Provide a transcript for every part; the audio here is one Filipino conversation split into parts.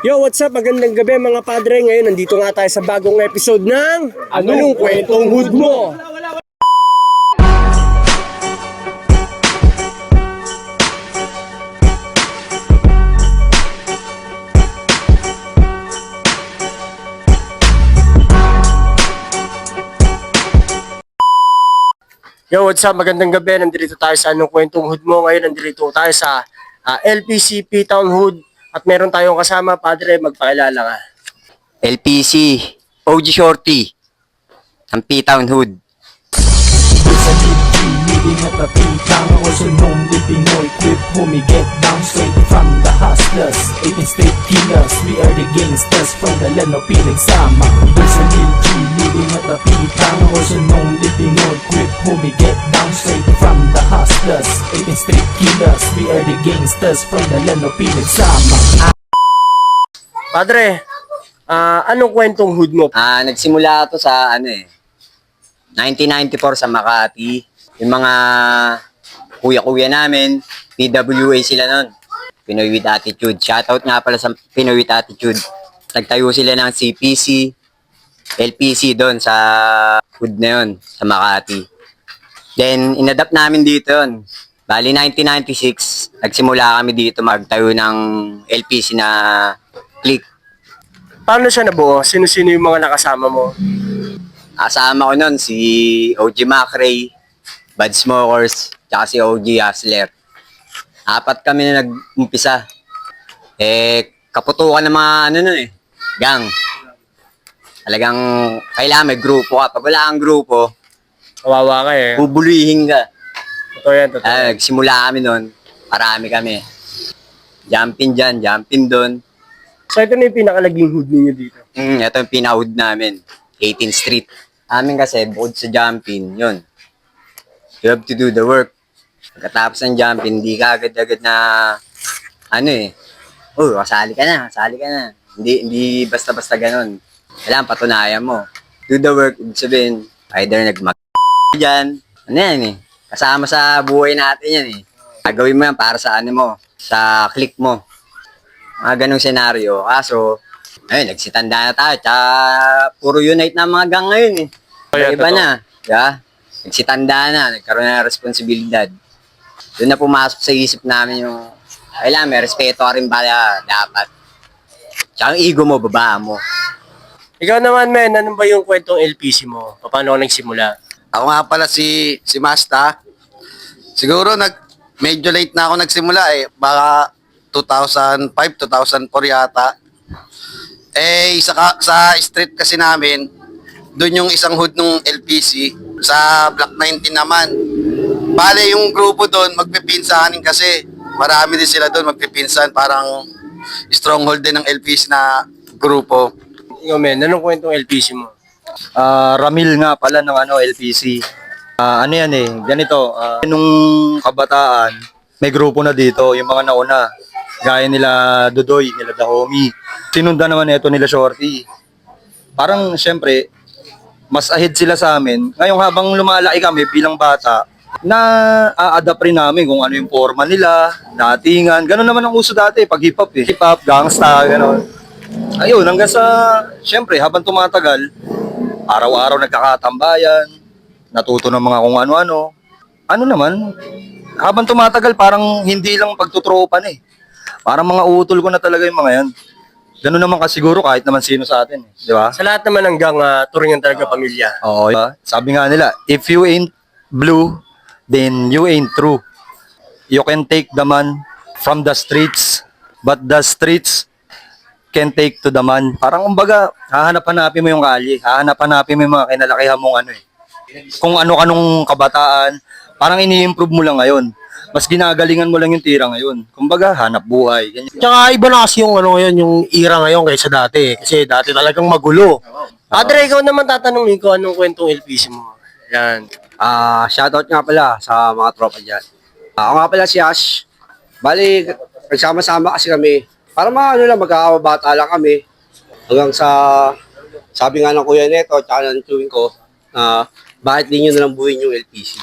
Yo, what's up? Magandang gabi mga padre. Ngayon, nandito nga tayo sa bagong episode ng Anong Kwentong Hood Mo? Yo, what's up? Magandang gabi. Nandito tayo sa Anong Kwentong Hood Mo. Ngayon, nandito tayo sa LPCP Town Hood. At meron tayong kasama, padre. Magpakilala ka. LPC, OG Shorty, ang P-Town Hood. Leading at the P-Town, also known with Pinoy Crip, homie get down straight from the hustlers, 18 state killers, we are the gangsters from the land of Pinagsama. There's a Lil G leading at the P-Town, also known with Pinoy Crip, homie get down straight from the hustlers, 18 state killers, we are the gangsters from the land of Pinagsama. Padre, anong kwentong hood mo? Nagsimula to sa 1994 sa Makati. Yung mga kuya-kuya namin, PWA sila nun. Pinoy with Attitude. Shoutout nga pala sa Pinoy with Attitude. Nagtayo sila ng CPC, LPC doon sa hood na yun, sa Makati. Then, inadapt namin dito yun. Bali, 1996, nagsimula kami dito magtayo ng LPC na click. Paano siya nabuo? Sino-sino yung mga nakasama mo? Kasama ko nun si OG Macray, Bad Smokers, tsaka si OG Hustler. Apat kami na nag-umpisa. Kaputukan ng mga gang. Talagang kailangan may grupo ka. Pag wala kang grupo, Kawawa ka eh. bubulihin ka. Totoo yan, totoo. Nagsimula kami nun, parami kami. Jumping dyan, jumping doon. So ito na yung pinakalaging hood ninyo dito. Ito yung pinahood namin, 18th Street. Amin kasi, bukod sa jumping, yun. You have to do the work. Pagkatapos ng jumping, hindi ka agad-agad na, kasali ka na, kasali ka na. Hindi basta-basta ganun. Kailangan patunayan mo. Do the work, ibig sabihin, either dyan, kasama sa buhay natin yan eh. Gagawin mo yan para sa sa click mo. Mga ganong senaryo. Kaso, nagsitanda na tayo. Tsaka, puro unite na mga gang ngayon eh. Iba na. Yeah? Nagsitanda na. Nagkaroon na ng responsibilidad. Doon na pumasok sa isip namin yung, kailangan may respeto ka rin ba dapat. Tsaka ang ego mo, babaan mo. Ikaw naman, men, ano ba yung kwentong LPC mo? Paano ka nagsimula? Ako nga pala si Masta. Siguro medyo late na ako nagsimula eh. Baka 2005, 2004 yata. Sa street kasi namin, doon yung isang hood ng LPC. Sa Block 19 naman. Bale yung grupo doon, magpipinsahanin kasi. Marami din sila doon magpipinsan. Parang stronghold din ng LPC na grupo. Ikaw, men, anong kwentong LPC mo? Ramil nga pala ng LPC. Ganito, nung kabataan, may grupo na dito, yung mga nauna. Gaya nila Dudoy, nila Dahomey. Sinundan naman ito nila Shorty. Parang, syempre, mas ahead sila sa amin. Ngayon habang lumalaki kami bilang bata, na-adapt rin namin kung ano yung forma nila, datingan. Ganun naman ang uso dati, pag hip-hop eh. Hip-hop, gangsta, gano'n. Ayun, hanggang sa, syempre, habang tumatagal, araw-araw nagkakatambayan, natuto ng mga kung ano-ano. Ano naman, habang tumatagal, parang hindi lang pagtutropan eh. Parang mga utol ko na talaga yung mga yan. Ganun naman kasiguro kahit naman sino sa atin eh. Di ba? Sa lahat naman hanggang turingan talaga pamilya. Oo, diba? Sabi nga nila, if you ain't blue, then you ain't true. You can take the man from the streets, but the streets can take to the man. Parang kumbaga, hahanap-hanapin mo yung kalye, hahanap-hanapin mo yung mga kinalakihan mong Kung ano ka nung kabataan, parang ini-improve mo lang ngayon. Mas ginagalingan mo lang yung tira ngayon. Kumbaga, hanap buhay. Ganyan. Tsaka iba na kasi yung ngayon, yung era ngayon kaysa dati. Kasi dati talagang magulo. Padre, ikaw naman tatanungin ko anong kwentong LPC mo. Yan. Shoutout nga pala sa mga tropa dyan. Ako nga pala si Ash. Bali, nagsama-sama kasi kami. Para magkakabata lang kami. Hanggang sa, sabi nga ng kuya neto, tsaka ng chewing ko, na bakit di nyo nalang buuin yung LPC.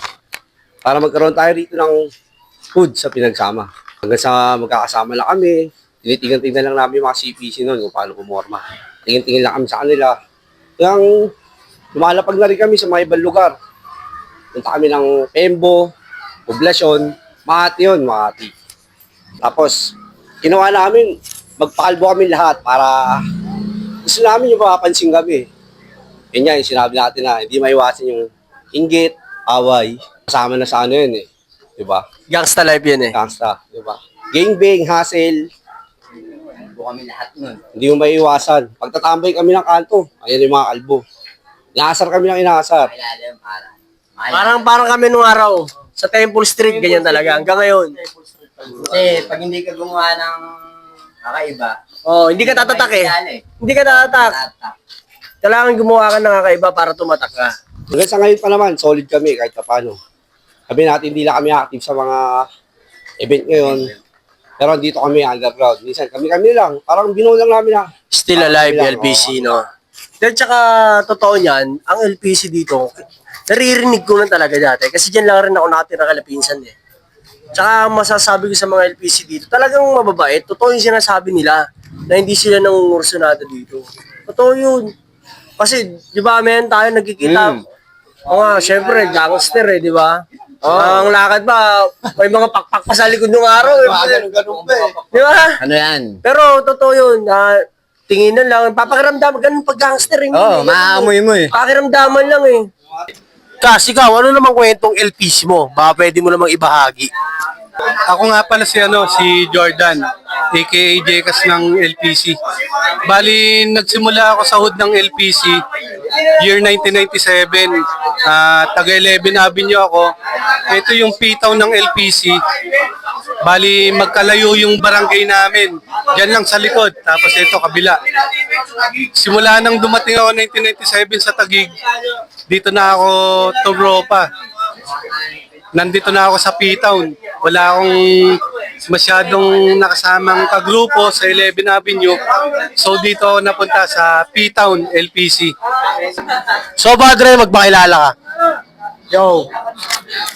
Para magkaroon tayo rito ng food sa Pinagsama. Hanggang sa magkakasama lang kami, tinitingnan lang namin yung mga CPC noon kung paano pumorma. Tingin-tingin lang kami sa kanila. Yung lumalapag na rin kami sa mga ibang lugar. Punta kami ng Pembo, Poblasyon, Makati. Tapos, ginawa namin, magpakalbo kami lahat para gusto namin yung mapapansin kami. Yun nga, yung sinabi natin na hindi maiwasan yung inggit, away. Kasama na sa ano yun eh. Diba? Gangsta life yun eh. Gangsta, diba? Gangbang, hassle, Po kami lahat nun. hindi mo maiiwasan. Pagtatambay kami ng kanto, ayan yung mga kalbo. Inaasar kami ng inaasar. Malalim, Parang kami nung araw sa Temple Street, ganyan talaga. Hanggang ngayon. Kasi pag hindi ka gumawa ng kakaiba, Oh, hindi ka tatatak eh. Hindi ka tatatak. tatak. Kailangan gumawa ka ng kakaiba para tumatak ka. Hanggang sa ngayon pa naman, solid kami kahit pa paano. Sabi natin, hindi lang kami active sa mga event ngayon. Pero dito kami underground. Minsan kami lang. Parang binuo lang namin na. Still alive, Kami lang, LPC, no? Then, tsaka, totoo niyan, ang LPC dito, naririnig ko lang talaga dati. Kasi dyan lang rin ako nakatira kalapinsan eh. Tsaka, masasabi ko sa mga LPC dito, talagang mababait. Totoo yung sinasabi nila na hindi sila nangungursunado dito. Totoo yun. Kasi, di ba, men tayo nagkikita. O nga, syempre, gangster eh, di ba? Ang lakad ba, may mga pakpak pa sa likod ng araw eh. Ganun pa eh. Di ba? Ano yan? Pero totoo yun, tinginan lang, papakiramdaman, ganun pag gangster eh. Oo, maamoy mo eh. Pakiramdaman lang eh. Kasi ikaw, ano namang kwentong LPC mo? Baka pwede mo namang ibahagi. Ako nga pala si Jordan, aka Jekas ng LPC. Bali, nagsimula ako sa hood ng LPC year 1997. Taga 11 Avenue ako. Ito yung pitaw ng LPC. Bali, magkalayo yung barangay namin. Diyan lang sa likod. Tapos ito, kabila. Simula nang dumating ako 1997 sa Taguig, dito na ako tumropa. Nandito na ako sa P-Town. Wala akong masyadong nakasamang kagrupo sa 11 Avenue. So dito ako napunta sa P-Town, LPC. So, Padre, magpakilala ka. Yo!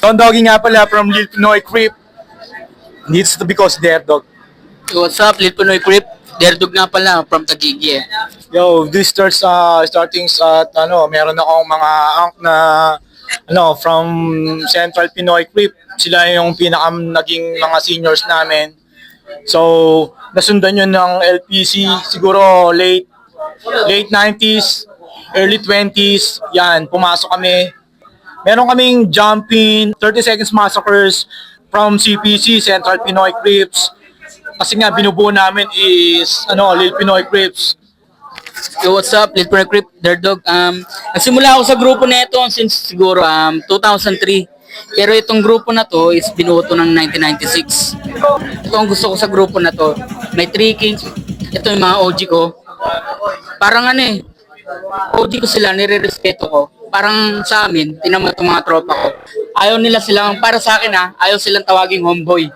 Don Doggy nga pala from Lil Pinoy Creep. Needs to be cause there, dog. What's up, Lil Pinoy Creep? Derdog nga pala from Taguig eh. Yo, this starting sa meron akong mga angk na from Central Pinoy Creep. Sila yung naging mga seniors namin. So, nasundan yun ng LPC siguro late 90s, early 20s. Yan, pumasok kami. Meron kaming jumping, 30 Seconds Massacres from CPC, Central Pinoy Creeps. Kasi nga binubuo namin is Lil Pinoy Creeps. Yo, what's up, Lil Pinoy Creep, Derdog. Nagsimula ako sa grupo na ito since siguro 2003. Pero itong grupo na to is binuo to ng 1996. Ito ang gusto ko sa grupo na to. May 3 kings. Ito yung mga OG ko. Parang OG ko sila, nire-respeto ko. Parang sa amin, tinama itong mga tropa ko. Ayaw nila silang, para sa akin ayaw silang tawaging homeboy.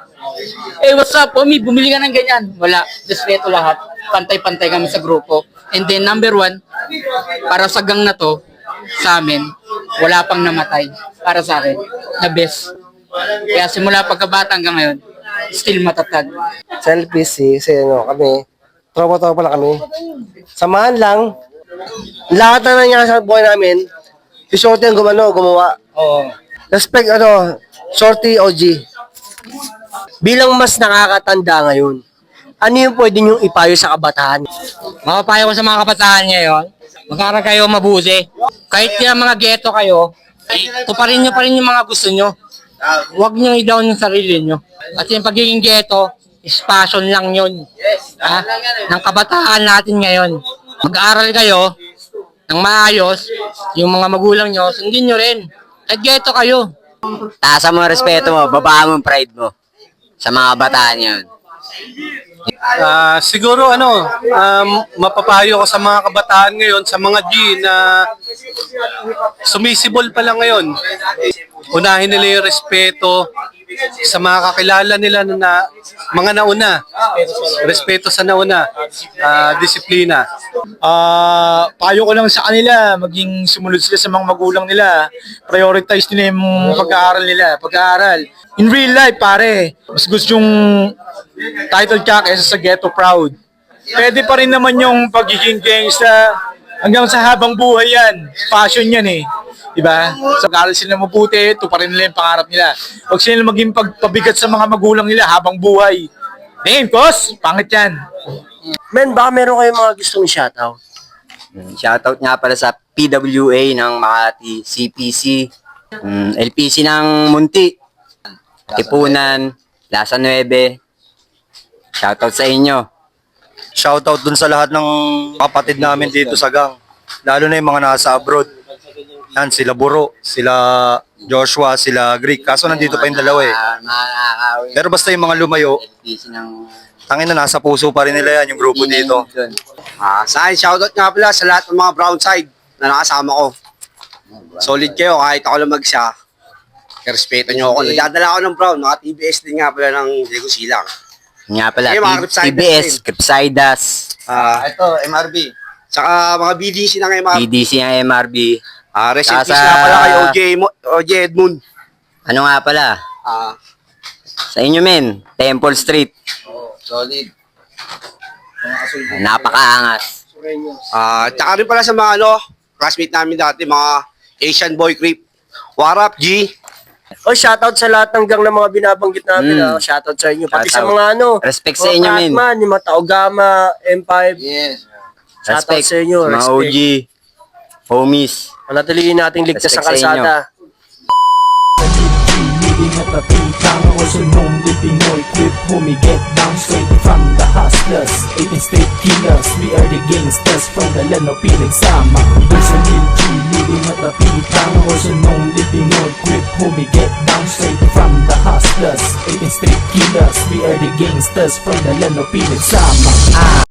What's up, homie? Bumili ka ng ganyan. Wala, respeto lahat. Pantay-pantay kami sa grupo. And then number 1, para sa gang na to, sa amin, wala pang namatay. Para sa akin, the best. Kaya simula pagkabata hanggang ngayon, still matatag. Sa LPC, kasi kami, tropa-tropa lang kami. Samahan lang. Lahat na nangyari sa buhay namin, si Shorty ang gumawa. Oo. Respect, Shorty OG. Bilang mas nakakatanda ngayon, ano yung pwede niyong ipayo sa kabataan? Mapapayo ko sa mga kabataan ngayon, magkaroon kayo mabuti. Kahit yung mga ghetto kayo, tuparin nyo pa rin yung mga gusto nyo. Huwag nyo i-down yung sarili nyo. At yung pagiging ghetto, is passion lang yun. Ng kabataan natin ngayon. Mag-aaral kayo ng maayos, yung mga magulang nyo, sundin nyo rin. Kahit ghetto kayo. Taasan mo ang respeto mo, babaan mo ang pride mo sa mga kabataan yun. Siguro mapapayo ko sa mga kabataan ngayon, sa mga G na sumisibol pa lang ngayon. Unahin nila yung respeto, sa mga kakilala nila na mga nauna. Respeto sa nauna. Disiplina. Payo ko lang sa kanila, maging sumunod sila sa mga magulang nila. Prioritize nila yung pag-aaral nila. Pag-aaral. In real life, pare, mas gusto yung title ka kaysa sa ghetto proud. Pwede pa rin naman yung pagiging gangsta hanggang sa habang buhay yan. Passion yan eh. Diba? So, pag-aaral sila mabuti, ito pa rin nila yung pangarap nila. Huwag sila maging pagpabigat sa mga magulang nila habang buhay. Ngayon, Kos, pangit yan. Men, baka meron kayong mga gustong shoutout. Shoutout nga pala sa PWA ng Makati, CPC, LPC ng Munti, Tipunan, Plaza 9. Shoutout sa inyo. Shoutout dun sa lahat ng kapatid namin dito sa gang. Lalo na yung mga nasa abroad. Yan, sila Buro, sila Joshua, sila Greek. Kaso nandito pa yung dalawa eh. Pero basta yung mga lumayo, LPC ng tangin na nasa puso pa rin nila yan, yung grupo dito. Sa akin, shoutout nga pala sa lahat ng mga brown side na nakasama ko. Solid kayo kahit ako lang mag-isa. Respeto nyo ako. Nagdadala ako ng brown. Mga TBS din nga pala ng Diego Silang. Nga pala, Eh, mga Cripsidas TBS, din. Cripsidas, Ito, MRB. Saka mga BDC ng MR. PDC ng MRB. Rest in Saka peace nga pala kay OJ Edmund. Ano nga pala? Sa inyo men, Temple Street. Solid. Napakaangas. Tsaka rin pala sa mga classmate namin dati, mga Asian Boy Creep. What up, G? O, shoutout sa lahat ng gang na mga binabanggit namin. Shoutout sa inyo. Pati sa Shoutout. mga Respect sa inyo, men. Pratman, yung mga Taogama, M5. Yes. Shoutout Respect sa inyo. mga Respect. OG, homies. Manatilihin nating ligtas sa Respect sa inyo. kalsada. Leading at the beat, ang usunong Pinoy Clip, humiget down straight from the hustlers 18 state killers, we are the gangsters from the land of Pinagsama. There's a Lil G leading at the beat, ang usunong Pinoy Clip, humiget down straight from the hustlers 18 state killers, we are the gangsters from the land of Pinagsama.